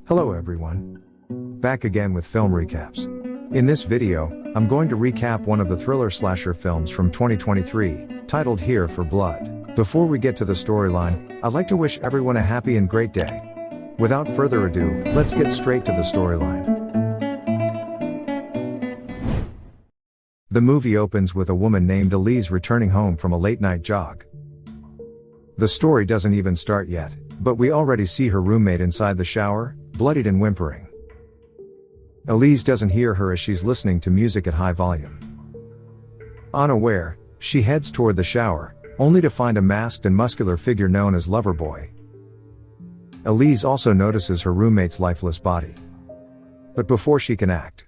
Hello everyone. Back again with film recaps. In this video, I'm going to recap one of the thriller slasher films from 2023, titled Here for Blood. Before we get to the storyline, I'd like to wish everyone a happy and great day. Without further ado, let's get straight to the storyline. The movie opens with a woman named Elise returning home from a late-night jog. The story doesn't even start yet, but we already see her roommate inside the shower, bloodied and whimpering. Elise doesn't hear her as she's listening to music at high volume. Unaware, she heads toward the shower, only to find a masked and muscular figure known as Loverboy. Elise also notices her roommate's lifeless body. But before she can act,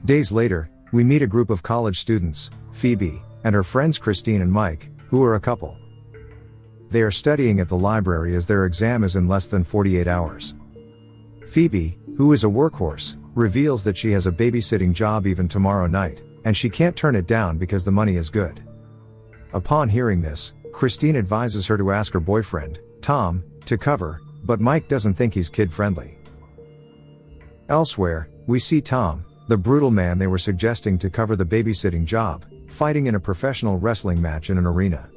days later, we meet a group of college students, Phoebe, and her friends Christine and Mike, who are a couple. They are studying at the library as their exam is in less than 48 hours. Phoebe, who is a workhorse, reveals that she has a babysitting job even tomorrow night, and she can't turn it down because the money is good. Upon hearing this, Christine advises her to ask her boyfriend, Tom, to cover, but Mike doesn't think he's kid-friendly. Elsewhere, we see Tom, the brutal man they were suggesting to cover the babysitting job, fighting in a professional wrestling match in an arena.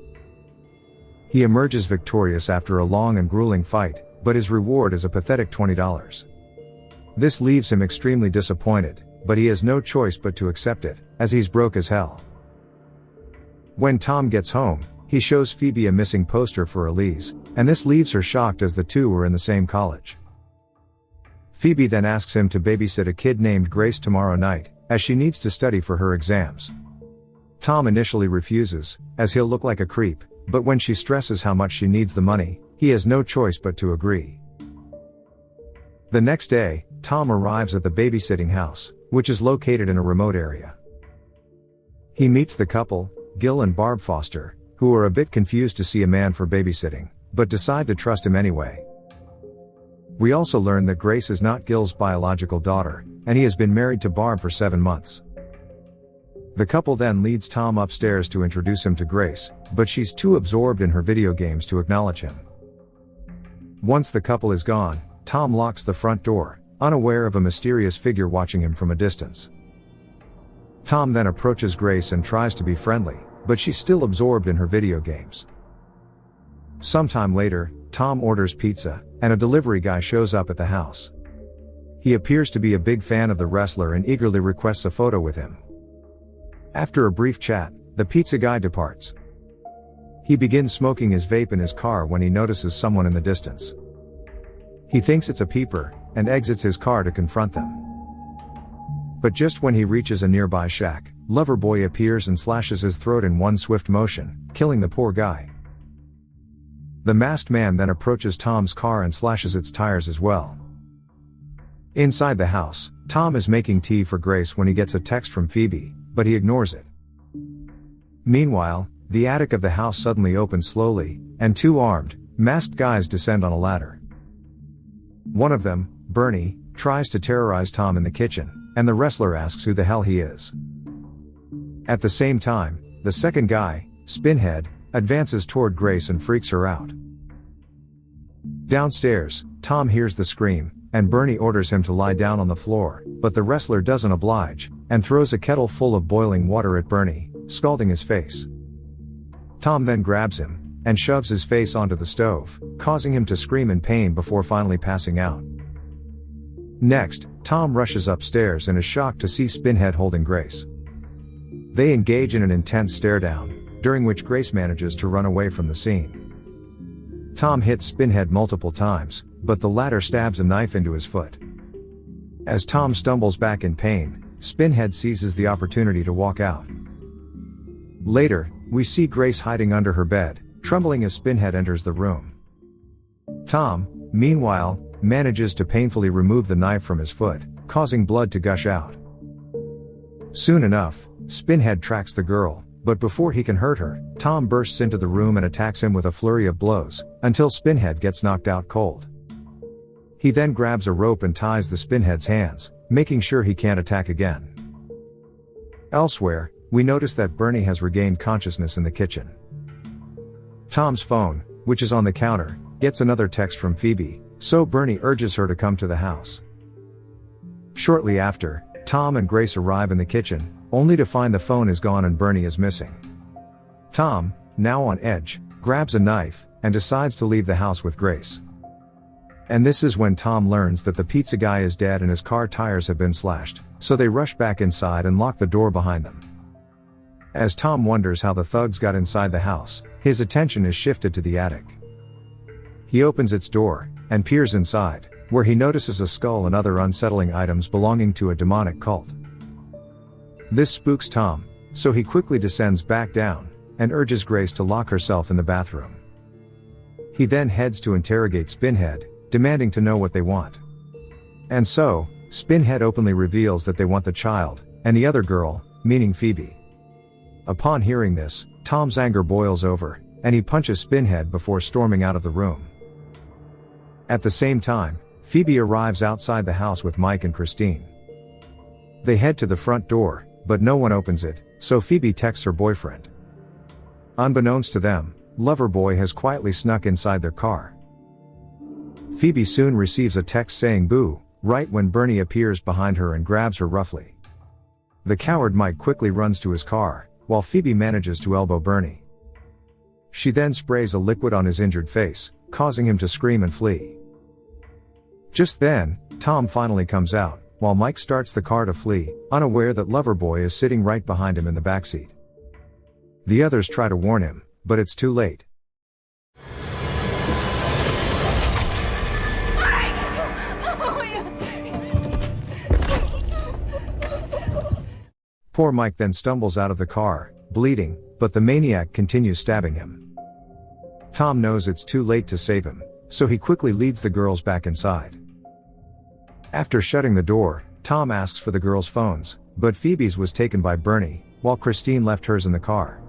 He emerges victorious after a long and grueling fight, but his reward is a pathetic $20. This leaves him extremely disappointed, but he has no choice but to accept it, as he's broke as hell. When Tom gets home, he shows Phoebe a missing poster for Elise, and this leaves her shocked as the two were in the same college. Phoebe then asks him to babysit a kid named Grace tomorrow night, as she needs to study for her exams. Tom initially refuses, as he'll look like a creep, but when she stresses how much she needs the money, he has no choice but to agree. The next day, Tom arrives at the babysitting house, which is located in a remote area. He meets the couple, Gil and Barb Foster, who are a bit confused to see a man for babysitting, but decide to trust him anyway. We also learn that Grace is not Gil's biological daughter, and he has been married to Barb for 7 months. The couple then leads Tom upstairs to introduce him to Grace, but she's too absorbed in her video games to acknowledge him. Once the couple is gone, Tom locks the front door, unaware of a mysterious figure watching him from a distance. Tom then approaches Grace and tries to be friendly, but she's still absorbed in her video games. Sometime later, Tom orders pizza, and a delivery guy shows up at the house. He appears to be a big fan of the wrestler and eagerly requests a photo with him. After a brief chat, the pizza guy departs. He begins smoking his vape in his car when he notices someone in the distance. He thinks it's a peeper, and exits his car to confront them. But just when he reaches a nearby shack, Loverboy appears and slashes his throat in one swift motion, killing the poor guy. The masked man then approaches Tom's car and slashes its tires as well. Inside the house, Tom is making tea for Grace when he gets a text from Phoebe, but he ignores it. Meanwhile, the attic of the house suddenly opens slowly, and two armed, masked guys descend on a ladder. One of them, Bernie, tries to terrorize Tom in the kitchen, and the wrestler asks who the hell he is. At the same time, the second guy, Spinhead, advances toward Grace and freaks her out. Downstairs, Tom hears the scream, and Bernie orders him to lie down on the floor, but the wrestler doesn't oblige, and throws a kettle full of boiling water at Bernie, scalding his face. Tom then grabs him, and shoves his face onto the stove, causing him to scream in pain before finally passing out. Next, Tom rushes upstairs and is shocked to see Spinhead holding Grace. They engage in an intense stare-down, during which Grace manages to run away from the scene. Tom hits Spinhead multiple times, but the latter stabs a knife into his foot. As Tom stumbles back in pain, Spinhead seizes the opportunity to walk out. Later, we see Grace hiding under her bed, trembling as Spinhead enters the room. Tom, meanwhile, manages to painfully remove the knife from his foot, causing blood to gush out. Soon enough, Spinhead tracks the girl, but before he can hurt her, Tom bursts into the room and attacks him with a flurry of blows, until Spinhead gets knocked out cold. He then grabs a rope and ties the Spinhead's hands, making sure he can't attack again. Elsewhere, we notice that Bernie has regained consciousness in the kitchen. Tom's phone, which is on the counter, gets another text from Phoebe, so Bernie urges her to come to the house. Shortly after, Tom and Grace arrive in the kitchen, only to find the phone is gone and Bernie is missing. Tom, now on edge, grabs a knife, and decides to leave the house with Grace. And this is when Tom learns that the pizza guy is dead and his car tires have been slashed, so they rush back inside and lock the door behind them. As Tom wonders how the thugs got inside the house, his attention is shifted to the attic. He opens its door, and peers inside, where he notices a skull and other unsettling items belonging to a demonic cult. This spooks Tom, so he quickly descends back down, and urges Grace to lock herself in the bathroom. He then heads to interrogate Spinhead, demanding to know what they want. And so, Spinhead openly reveals that they want the child, and the other girl, meaning Phoebe. Upon hearing this, Tom's anger boils over, and he punches Spinhead before storming out of the room. At the same time, Phoebe arrives outside the house with Mike and Christine. They head to the front door, but no one opens it, so Phoebe texts her boyfriend. Unbeknownst to them, Loverboy has quietly snuck inside their car. Phoebe soon receives a text saying boo, right when Bernie appears behind her and grabs her roughly. The coward Mike quickly runs to his car, while Phoebe manages to elbow Bernie. She then sprays a liquid on his injured face, causing him to scream and flee. Just then, Tom finally comes out, while Mike starts the car to flee, unaware that Loverboy is sitting right behind him in the backseat. The others try to warn him, but it's too late. Poor Mike then stumbles out of the car, bleeding, but the maniac continues stabbing him. Tom knows it's too late to save him, so he quickly leads the girls back inside. After shutting the door, Tom asks for the girls' phones, but Phoebe's was taken by Bernie, while Christine left hers in the car.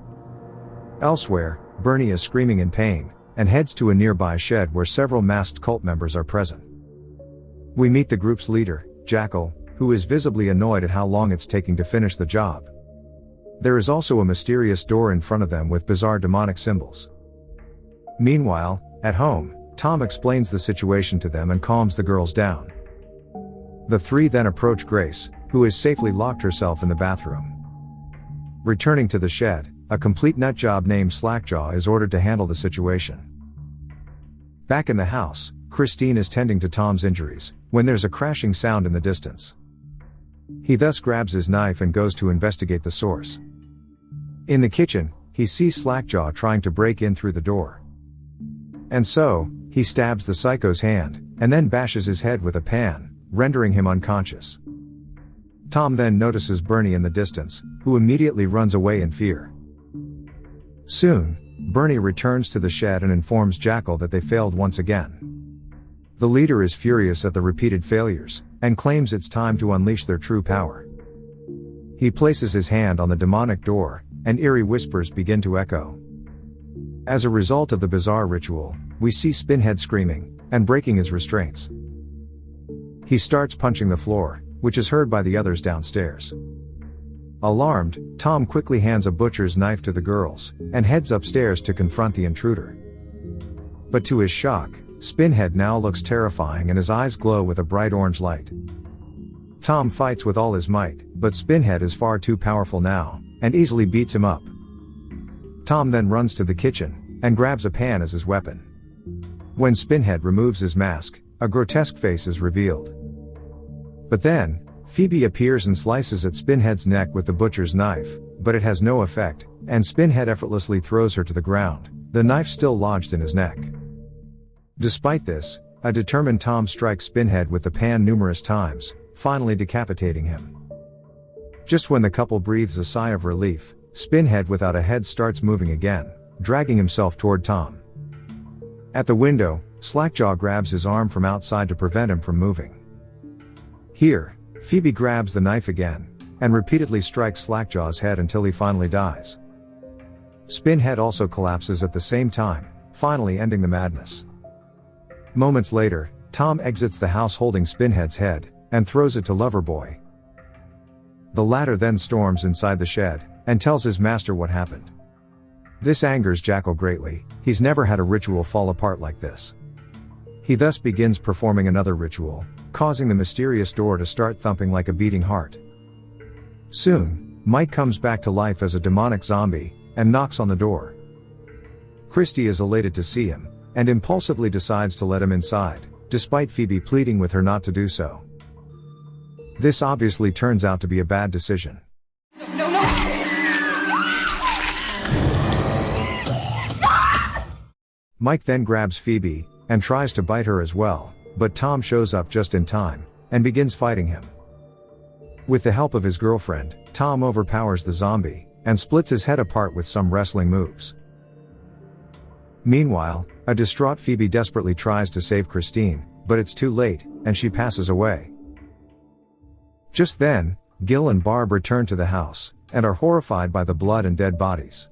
Elsewhere, Bernie is screaming in pain, and heads to a nearby shed where several masked cult members are present. We meet the group's leader, Jackal, who is visibly annoyed at how long it's taking to finish the job. There is also a mysterious door in front of them with bizarre demonic symbols. Meanwhile, at home, Tom explains the situation to them and calms the girls down. The three then approach Grace, who has safely locked herself in the bathroom. Returning to the shed, a complete nutjob named Slackjaw is ordered to handle the situation. Back in the house, Christine is tending to Tom's injuries, when there's a crashing sound in the distance. He thus grabs his knife and goes to investigate the source. In the kitchen, he sees Slackjaw trying to break in through the door. And so, he stabs the psycho's hand, and then bashes his head with a pan, rendering him unconscious. Tom then notices Bernie in the distance, who immediately runs away in fear. Soon, Bernie returns to the shed and informs Jackal that they failed once again. The leader is furious at the repeated failures, and claims it's time to unleash their true power. He places his hand on the demonic door, and eerie whispers begin to echo. As a result of the bizarre ritual, we see Spinhead screaming, and breaking his restraints. He starts punching the floor, which is heard by the others downstairs. Alarmed, Tom quickly hands a butcher's knife to the girls, and heads upstairs to confront the intruder. But to his shock, Spinhead now looks terrifying and his eyes glow with a bright orange light. Tom fights with all his might, but Spinhead is far too powerful now, and easily beats him up. Tom then runs to the kitchen, and grabs a pan as his weapon. When Spinhead removes his mask, a grotesque face is revealed. But then, Phoebe appears and slices at Spinhead's neck with the butcher's knife, but it has no effect, and Spinhead effortlessly throws her to the ground, the knife still lodged in his neck. Despite this, a determined Tom strikes Spinhead with the pan numerous times, finally decapitating him. Just when the couple breathes a sigh of relief, Spinhead without a head starts moving again, dragging himself toward Tom. At the window, Slackjaw grabs his arm from outside to prevent him from moving. Here, Phoebe grabs the knife again, and repeatedly strikes Slackjaw's head until he finally dies. Spinhead also collapses at the same time, finally ending the madness. Moments later, Tom exits the house holding Spinhead's head, and throws it to Loverboy. The latter then storms inside the shed, and tells his master what happened. This angers Jackal greatly. He's never had a ritual fall apart like this. He thus begins performing another ritual, causing the mysterious door to start thumping like a beating heart. Soon, Mike comes back to life as a demonic zombie, and knocks on the door. Christy is elated to see him, and impulsively decides to let him inside, despite Phoebe pleading with her not to do so. This obviously turns out to be a bad decision. No. Mike then grabs Phoebe, and tries to bite her as well, but Tom shows up just in time, and begins fighting him. With the help of his girlfriend, Tom overpowers the zombie, and splits his head apart with some wrestling moves. Meanwhile, a distraught Phoebe desperately tries to save Christine, but it's too late, and she passes away. Just then, Gil and Barb return to the house, and are horrified by the blood and dead bodies.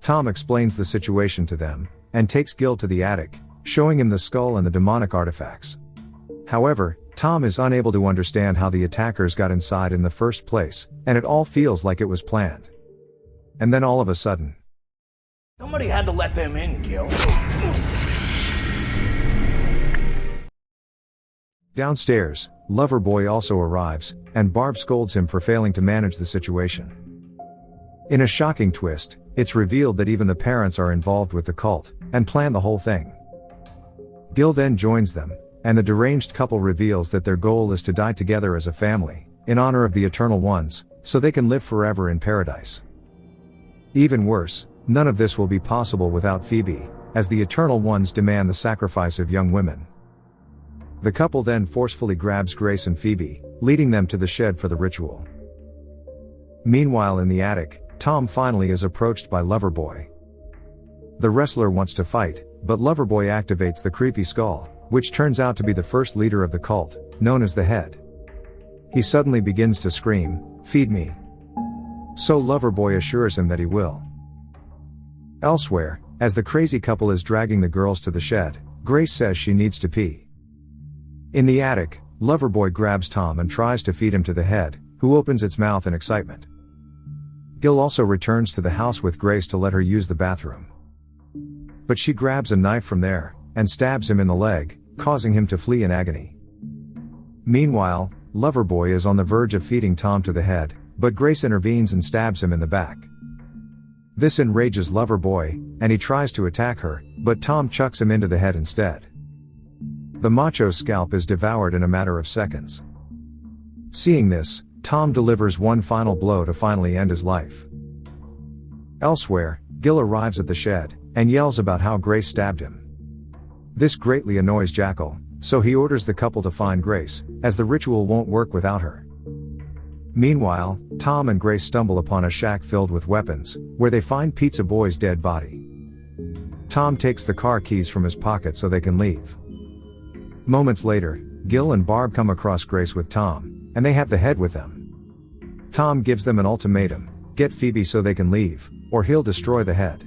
Tom explains the situation to them, and takes Gil to the attic, showing him the skull and the demonic artifacts. However, Tom is unable to understand how the attackers got inside in the first place, and it all feels like it was planned. And then all of a sudden, somebody had to let them in, Gil. Downstairs, Loverboy also arrives, and Barb scolds him for failing to manage the situation. In a shocking twist, it's revealed that even the parents are involved with the cult, and plan the whole thing. Gil then joins them, and the deranged couple reveals that their goal is to die together as a family, in honor of the Eternal Ones, so they can live forever in paradise. Even worse, none of this will be possible without Phoebe, as the Eternal Ones demand the sacrifice of young women. The couple then forcefully grabs Grace and Phoebe, leading them to the shed for the ritual. Meanwhile in the attic, Tom finally is approached by Loverboy. The wrestler wants to fight, but Loverboy activates the creepy skull, which turns out to be the first leader of the cult, known as the Head. He suddenly begins to scream, "Feed me." So Loverboy assures him that he will. Elsewhere, as the crazy couple is dragging the girls to the shed, Grace says she needs to pee. In the attic, Loverboy grabs Tom and tries to feed him to the Head, who opens its mouth in excitement. Gil also returns to the house with Grace to let her use the bathroom. But she grabs a knife from there, and stabs him in the leg, causing him to flee in agony. Meanwhile, Loverboy is on the verge of feeding Tom to the Head, but Grace intervenes and stabs him in the back. This enrages Loverboy, and he tries to attack her, but Tom chucks him into the Head instead. The macho's scalp is devoured in a matter of seconds. Seeing this, Tom delivers one final blow to finally end his life. Elsewhere, Gil arrives at the shed, and yells about how Grace stabbed him. This greatly annoys Jackal, so he orders the couple to find Grace, as the ritual won't work without her. Meanwhile, Tom and Grace stumble upon a shack filled with weapons, where they find Pizza Boy's dead body. Tom takes the car keys from his pocket so they can leave. Moments later, Gil and Barb come across Grace with Tom, and they have the Head with them. Tom gives them an ultimatum: get Phoebe so they can leave, or he'll destroy the Head.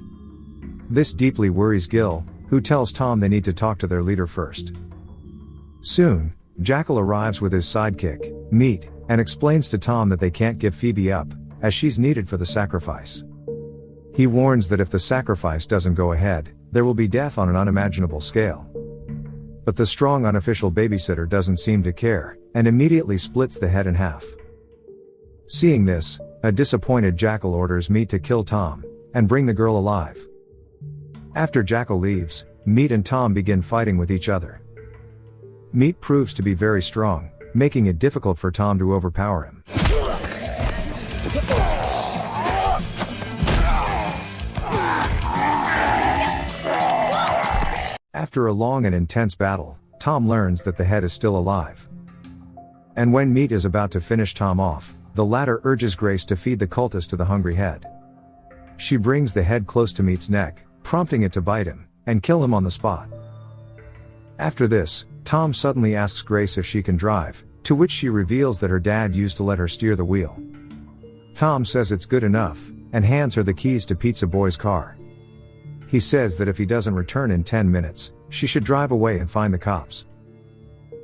This deeply worries Gil, who tells Tom they need to talk to their leader first. Soon, Jackal arrives with his sidekick, Meat, and explains to Tom that they can't give Phoebe up, as she's needed for the sacrifice. He warns that if the sacrifice doesn't go ahead, there will be death on an unimaginable scale. But the strong unofficial babysitter doesn't seem to care, and immediately splits the Head in half. Seeing this, a disappointed Jackal orders Meat to kill Tom, and bring the girl alive. After Jackal leaves, Meat and Tom begin fighting with each other. Meat proves to be very strong, making it difficult for Tom to overpower him. After a long and intense battle, Tom learns that the Head is still alive. And when Meat is about to finish Tom off, the latter urges Grace to feed the cultist to the hungry Head. She brings the Head close to Meat's neck, prompting it to bite him, and kill him on the spot. After this, Tom suddenly asks Grace if she can drive, to which she reveals that her dad used to let her steer the wheel. Tom says it's good enough, and hands her the keys to Pizza Boy's car. He says that if he doesn't return in 10 minutes, she should drive away and find the cops.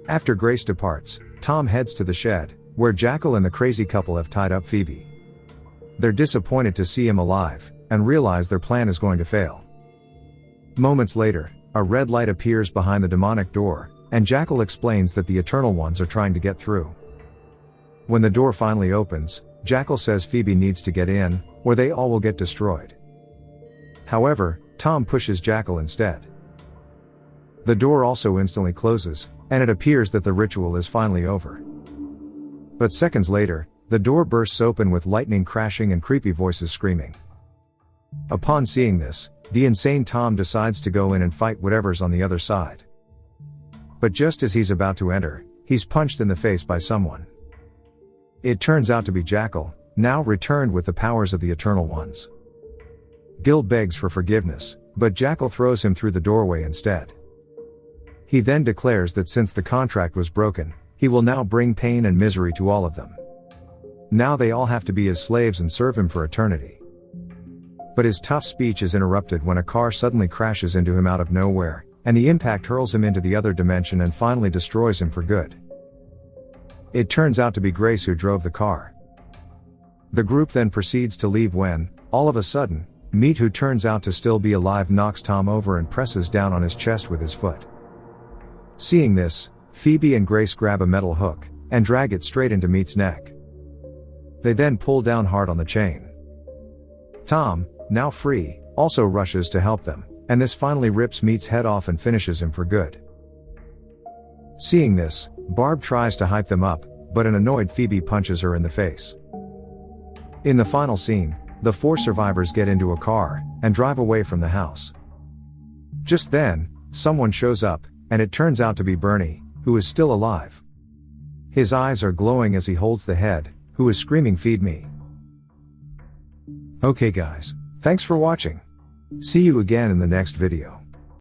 After Grace departs, Tom heads to the shed, where Jackal and the crazy couple have tied up Phoebe. They're disappointed to see him alive, and realize their plan is going to fail. Moments later, a red light appears behind the demonic door, and Jackal explains that the Eternal Ones are trying to get through. When the door finally opens, Jackal says Phoebe needs to get in, or they all will get destroyed. However, Tom pushes Jackal instead. The door also instantly closes, and it appears that the ritual is finally over. But seconds later, the door bursts open with lightning crashing and creepy voices screaming. Upon seeing this, the insane Tom decides to go in and fight whatever's on the other side. But just as he's about to enter, he's punched in the face by someone. It turns out to be Jackal, now returned with the powers of the Eternal Ones. Gil begs for forgiveness, but Jackal throws him through the doorway instead. He then declares that since the contract was broken, he will now bring pain and misery to all of them. Now they all have to be his slaves and serve him for eternity. But his tough speech is interrupted when a car suddenly crashes into him out of nowhere, and the impact hurls him into the other dimension and finally destroys him for good. It turns out to be Grace who drove the car. The group then proceeds to leave when, all of a sudden, Meat, who turns out to still be alive, knocks Tom over and presses down on his chest with his foot. Seeing this, Phoebe and Grace grab a metal hook, and drag it straight into Meat's neck. They then pull down hard on the chain. Tom, now free, also rushes to help them, and this finally rips Meat's head off and finishes him for good. Seeing this, Barb tries to hype them up, but an annoyed Phoebe punches her in the face. In the final scene, the 4 survivors get into a car, and drive away from the house. Just then, someone shows up, and it turns out to be Bernie, who is still alive. His eyes are glowing as he holds the head, who is screaming, "Feed me." Okay guys, thanks for watching. See you again in the next video.